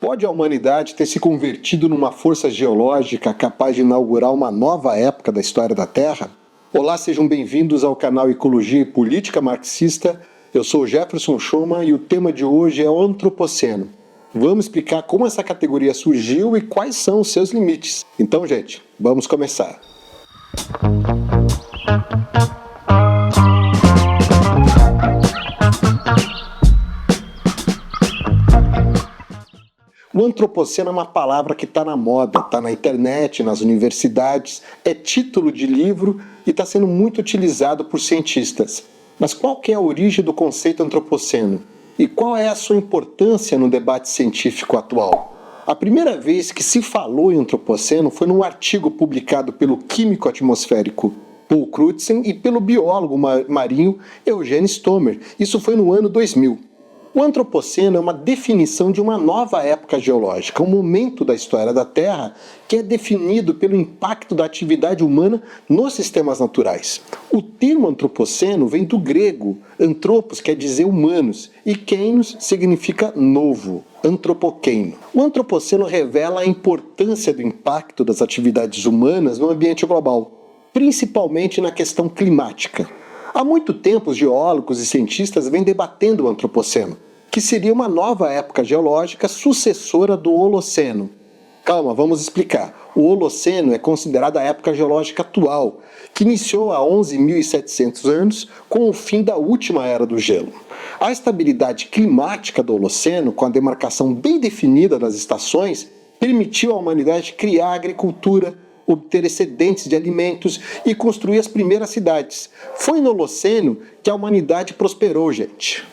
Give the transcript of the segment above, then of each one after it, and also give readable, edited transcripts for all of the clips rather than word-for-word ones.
Pode a humanidade ter se convertido numa força geológica capaz de inaugurar uma nova época da história da Terra? Olá, sejam bem-vindos ao canal Ecologia e Política Marxista. Eu sou Jefferson Schumann e o tema de hoje é o Antropoceno. Vamos explicar como essa categoria surgiu e quais são os seus limites. Então, gente, vamos começar. O antropoceno é uma palavra que está na moda, está na internet, nas universidades, é título de livro e está sendo muito utilizado por cientistas. Mas qual que é a origem do conceito antropoceno? E qual é a sua importância no debate científico atual? A primeira vez que se falou em antropoceno foi num artigo publicado pelo químico atmosférico Paul Crutzen e pelo biólogo marinho Eugene Stomer. Isso foi no ano 2000. O antropoceno é uma definição de uma nova época geológica, um momento da história da Terra que é definido pelo impacto da atividade humana nos sistemas naturais. O termo antropoceno vem do grego, antropos quer dizer humanos, e keinos significa novo, antropokeino. O antropoceno revela a importância do impacto das atividades humanas no ambiente global, principalmente na questão climática. Há muito tempo, os geólogos e cientistas vêm debatendo o antropoceno, que seria uma nova época geológica sucessora do Holoceno. Calma, vamos explicar. O Holoceno é considerado a época geológica atual, que iniciou há 11.700 anos com o fim da última era do gelo. A estabilidade climática do Holoceno, com a demarcação bem definida das estações, permitiu à humanidade criar agricultura, obter excedentes de alimentos e construir as primeiras cidades. Foi no Holoceno que a humanidade prosperou, gente.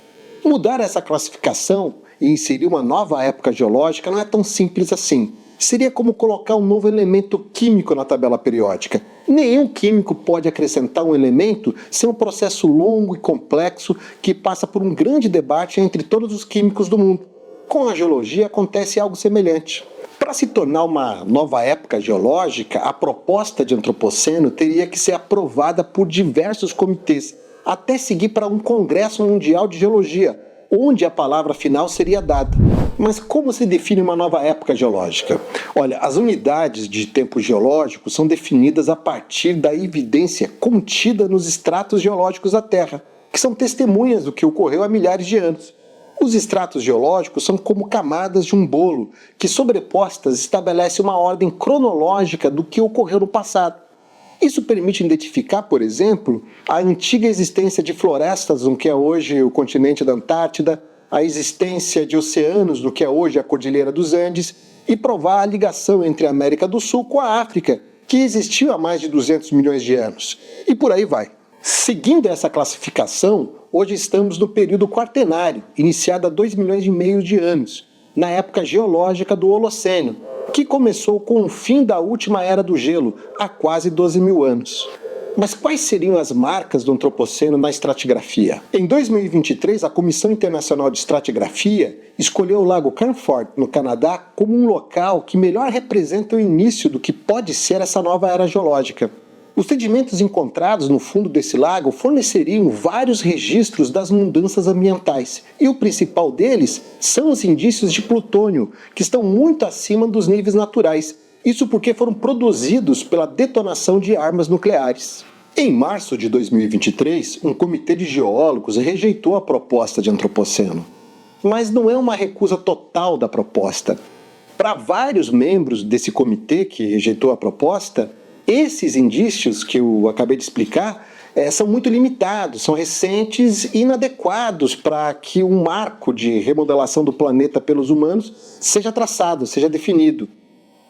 Mudar essa classificação e inserir uma nova época geológica não é tão simples assim. Seria como colocar um novo elemento químico na tabela periódica. Nenhum químico pode acrescentar um elemento sem um processo longo e complexo que passa por um grande debate entre todos os químicos do mundo. Com a geologia acontece algo semelhante. Para se tornar uma nova época geológica, a proposta de antropoceno teria que ser aprovada por diversos comitês, até seguir para um Congresso Mundial de Geologia, onde a palavra final seria dada. Mas como se define uma nova época geológica? Olha, as unidades de tempo geológico são definidas a partir da evidência contida nos estratos geológicos da Terra, que são testemunhas do que ocorreu há milhares de anos. Os estratos geológicos são como camadas de um bolo, que sobrepostas estabelecem uma ordem cronológica do que ocorreu no passado. Isso permite identificar, por exemplo, a antiga existência de florestas no que é hoje o continente da Antártida, a existência de oceanos no que é hoje a Cordilheira dos Andes, e provar a ligação entre a América do Sul com a África, que existiu há mais de 200 milhões de anos. E por aí vai. Seguindo essa classificação, hoje estamos no período quaternário, iniciado há 2,5 milhões de anos, na época geológica do Holoceno, que começou com o fim da última era do gelo, há quase 12 mil anos. Mas quais seriam as marcas do antropoceno na estratigrafia? Em 2023, a Comissão Internacional de Estratigrafia escolheu o Lago Canforth, no Canadá, como um local que melhor representa o início do que pode ser essa nova era geológica. Os sedimentos encontrados no fundo desse lago forneceriam vários registros das mudanças ambientais, e o principal deles são os indícios de plutônio, que estão muito acima dos níveis naturais. Isso porque foram produzidos pela detonação de armas nucleares. Em março de 2023, um comitê de geólogos rejeitou a proposta de antropoceno. Mas não é uma recusa total da proposta. Para vários membros desse comitê que rejeitou a proposta, esses indícios que eu acabei de explicar são muito limitados, são recentes e inadequados para que um marco de remodelação do planeta pelos humanos seja traçado, seja definido.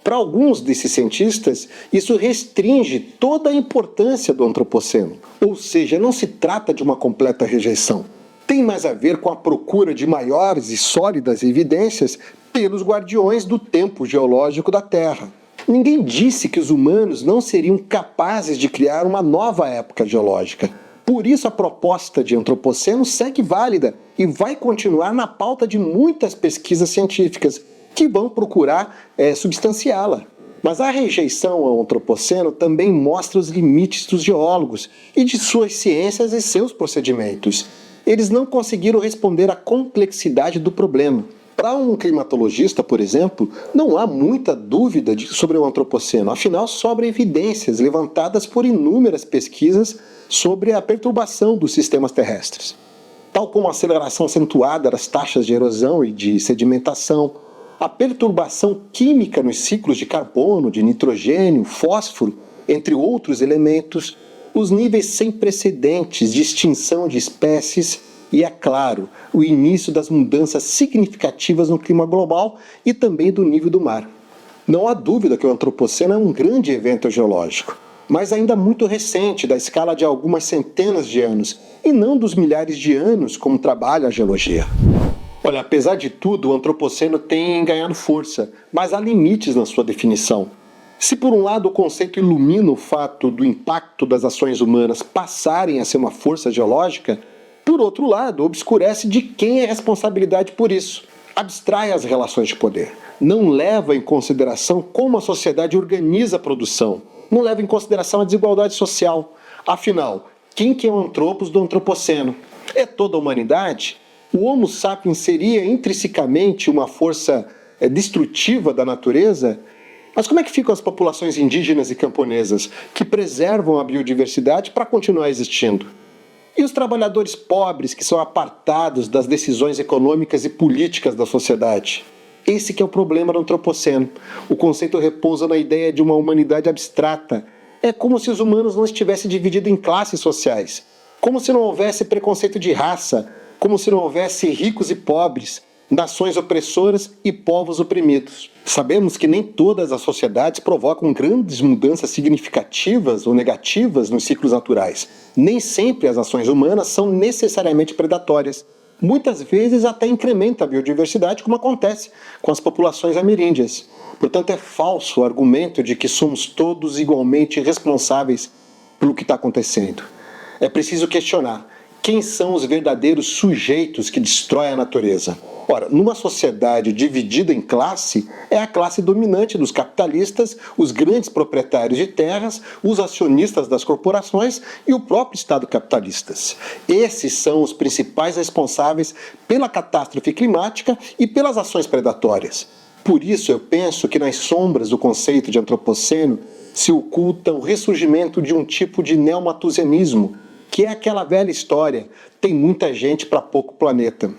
Para alguns desses cientistas, isso restringe toda a importância do antropoceno, ou seja, não se trata de uma completa rejeição. Tem mais a ver com a procura de maiores e sólidas evidências pelos guardiões do tempo geológico da Terra. Ninguém disse que os humanos não seriam capazes de criar uma nova época geológica. Por isso a proposta de antropoceno segue válida e vai continuar na pauta de muitas pesquisas científicas que vão procurar substanciá-la. Mas a rejeição ao antropoceno também mostra os limites dos geólogos e de suas ciências e seus procedimentos. Eles não conseguiram responder à complexidade do problema. Para um climatologista, por exemplo, não há muita dúvida sobre o antropoceno, afinal sobram evidências levantadas por inúmeras pesquisas sobre a perturbação dos sistemas terrestres, tal como a aceleração acentuada das taxas de erosão e de sedimentação, a perturbação química nos ciclos de carbono, de nitrogênio, fósforo, entre outros elementos, os níveis sem precedentes de extinção de espécies e, é claro, o início das mudanças significativas no clima global e também do nível do mar. Não há dúvida que o antropoceno é um grande evento geológico, mas ainda muito recente, da escala de algumas centenas de anos, e não dos milhares de anos como trabalha a geologia. Olha, apesar de tudo, o antropoceno tem ganhado força, mas há limites na sua definição. Se por um lado o conceito ilumina o fato do impacto das ações humanas passarem a ser uma força geológica, por outro lado, obscurece de quem é a responsabilidade por isso. Abstrai as relações de poder. Não leva em consideração como a sociedade organiza a produção. Não leva em consideração a desigualdade social. Afinal, quem que é o antropos do antropoceno? É toda a humanidade? O Homo sapiens seria intrinsecamente uma força destrutiva da natureza? Mas como é que ficam as populações indígenas e camponesas que preservam a biodiversidade para continuar existindo? E os trabalhadores pobres que são apartados das decisões econômicas e políticas da sociedade? Esse que é o problema do antropoceno. O conceito repousa na ideia de uma humanidade abstrata. É como se os humanos não estivessem divididos em classes sociais. Como se não houvesse preconceito de raça. Como se não houvesse ricos e pobres, nações opressoras e povos oprimidos. Sabemos que nem todas as sociedades provocam grandes mudanças significativas ou negativas nos ciclos naturais. Nem sempre as ações humanas são necessariamente predatórias. Muitas vezes até incrementa a biodiversidade, como acontece com as populações ameríndias. Portanto, é falso o argumento de que somos todos igualmente responsáveis pelo que está acontecendo. É preciso questionar: quem são os verdadeiros sujeitos que destroem a natureza? Ora, numa sociedade dividida em classe, é a classe dominante dos capitalistas, os grandes proprietários de terras, os acionistas das corporações e o próprio Estado capitalistas. Esses são os principais responsáveis pela catástrofe climática e pelas ações predatórias. Por isso, eu penso que nas sombras do conceito de antropoceno se oculta o ressurgimento de um tipo de neomatusianismo, que é aquela velha história: tem muita gente para pouco planeta.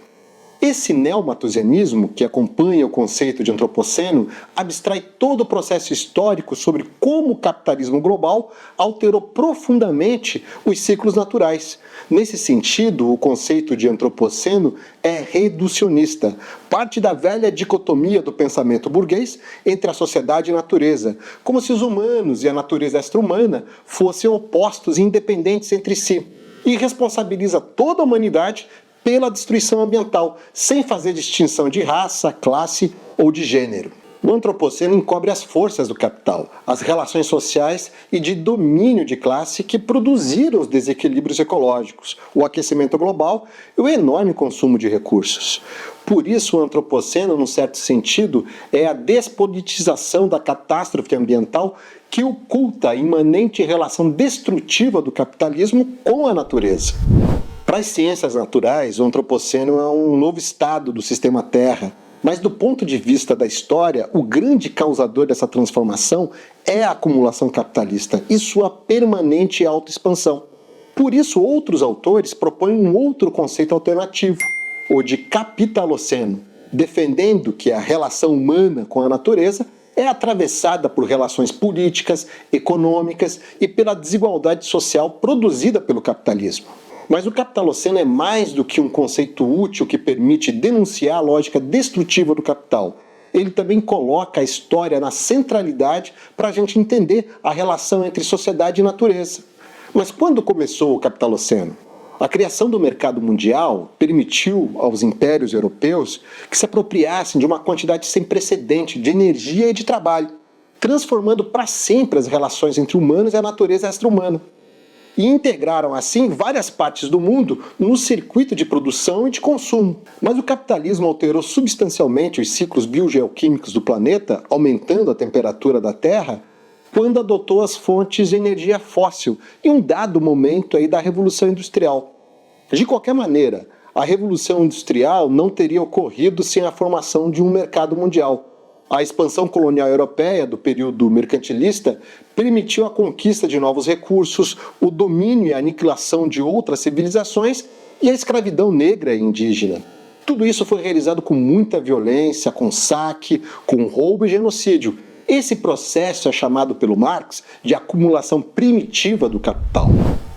Esse neomatusianismo, que acompanha o conceito de antropoceno, abstrai todo o processo histórico sobre como o capitalismo global alterou profundamente os ciclos naturais. Nesse sentido, o conceito de antropoceno é reducionista, parte da velha dicotomia do pensamento burguês entre a sociedade e a natureza, como se os humanos e a natureza extra-humana fossem opostos e independentes entre si, e responsabiliza toda a humanidade pela destruição ambiental, sem fazer distinção de raça, classe ou de gênero. O antropoceno encobre as forças do capital, as relações sociais e de domínio de classe que produziram os desequilíbrios ecológicos, o aquecimento global e o enorme consumo de recursos. Por isso, o antropoceno, num certo sentido, é a despolitização da catástrofe ambiental que oculta a imanente relação destrutiva do capitalismo com a natureza. Para as ciências naturais, o antropoceno é um novo estado do sistema Terra, mas do ponto de vista da história, o grande causador dessa transformação é a acumulação capitalista e sua permanente autoexpansão. Por isso, outros autores propõem um outro conceito alternativo, o de capitaloceno, defendendo que a relação humana com a natureza é atravessada por relações políticas, econômicas e pela desigualdade social produzida pelo capitalismo. Mas o capitaloceno é mais do que um conceito útil que permite denunciar a lógica destrutiva do capital. Ele também coloca a história na centralidade para a gente entender a relação entre sociedade e natureza. Mas quando começou o capitaloceno? A criação do mercado mundial permitiu aos impérios europeus que se apropriassem de uma quantidade sem precedente de energia e de trabalho, transformando para sempre as relações entre humanos e a natureza extra-humana. E integraram assim várias partes do mundo no circuito de produção e de consumo. Mas o capitalismo alterou substancialmente os ciclos biogeoquímicos do planeta, aumentando a temperatura da Terra, quando adotou as fontes de energia fóssil, em um dado momento aí da Revolução Industrial. De qualquer maneira, a Revolução Industrial não teria ocorrido sem a formação de um mercado mundial. A expansão colonial europeia do período mercantilista permitiu a conquista de novos recursos, o domínio e a aniquilação de outras civilizações e a escravidão negra e indígena. Tudo isso foi realizado com muita violência, com saque, com roubo e genocídio. Esse processo é chamado pelo Marx de acumulação primitiva do capital.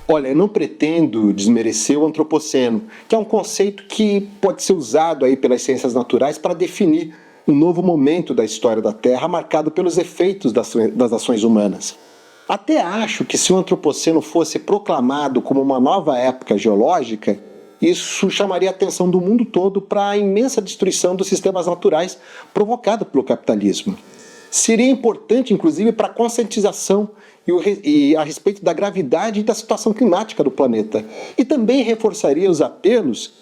Olha, eu não pretendo desmerecer o antropoceno, que é um conceito que pode ser usado aí pelas ciências naturais para definir um novo momento da história da Terra marcado pelos efeitos das ações humanas. Até acho que se o antropoceno fosse proclamado como uma nova época geológica, isso chamaria a atenção do mundo todo para a imensa destruição dos sistemas naturais provocada pelo capitalismo. Seria importante, inclusive, para a conscientização e a respeito da gravidade e da situação climática do planeta. E também reforçaria os apelos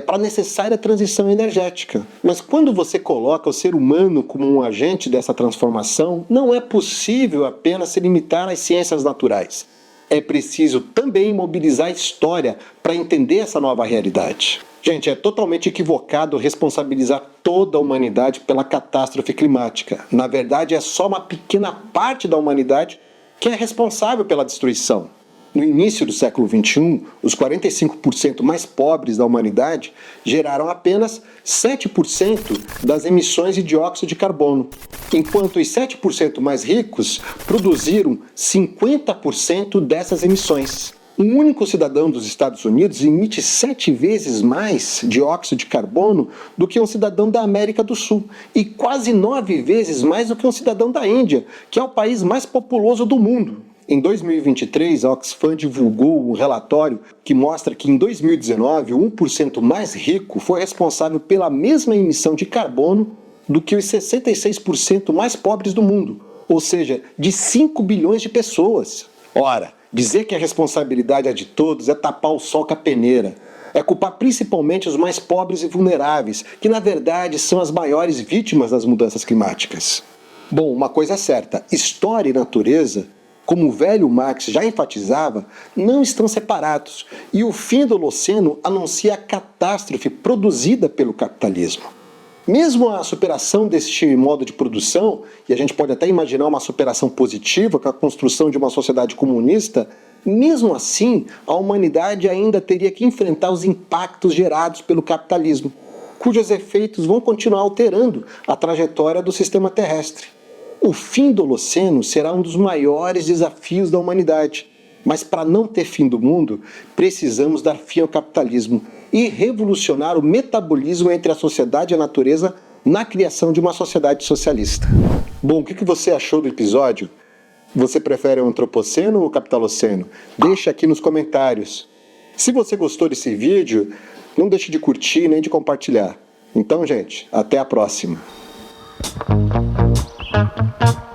para a necessária transição energética. Mas quando você coloca o ser humano como um agente dessa transformação, não é possível apenas se limitar às ciências naturais. É preciso também mobilizar a história para entender essa nova realidade. Gente, é totalmente equivocado responsabilizar toda a humanidade pela catástrofe climática. Na verdade, é só uma pequena parte da humanidade que é responsável pela destruição. No início do século XXI, os 45% mais pobres da humanidade geraram apenas 7% das emissões de dióxido de carbono, enquanto os 7% mais ricos produziram 50% dessas emissões. Um único cidadão dos Estados Unidos emite 7 vezes mais dióxido de carbono do que um cidadão da América do Sul e quase 9 vezes mais do que um cidadão da Índia, que é o país mais populoso do mundo. Em 2023, a Oxfam divulgou um relatório que mostra que em 2019 o 1% mais rico foi responsável pela mesma emissão de carbono do que os 66% mais pobres do mundo, ou seja, de 5 bilhões de pessoas. Ora, dizer que a responsabilidade é de todos é tapar o sol com a peneira. É culpar principalmente os mais pobres e vulneráveis, que na verdade são as maiores vítimas das mudanças climáticas. Bom, uma coisa é certa, história e natureza, como o velho Marx já enfatizava, não estão separados, e o fim do Holoceno anuncia a catástrofe produzida pelo capitalismo. Mesmo a superação deste modo de produção, e a gente pode até imaginar uma superação positiva com a construção de uma sociedade comunista, mesmo assim, a humanidade ainda teria que enfrentar os impactos gerados pelo capitalismo, cujos efeitos vão continuar alterando a trajetória do sistema terrestre. O fim do Holoceno será um dos maiores desafios da humanidade, mas para não ter fim do mundo, precisamos dar fim ao capitalismo e revolucionar o metabolismo entre a sociedade e a natureza na criação de uma sociedade socialista. Bom, o que você achou do episódio? Você prefere o antropoceno ou o capitaloceno? Deixa aqui nos comentários. Se você gostou desse vídeo, não deixe de curtir nem de compartilhar. Então, gente, até a próxima. Thank you.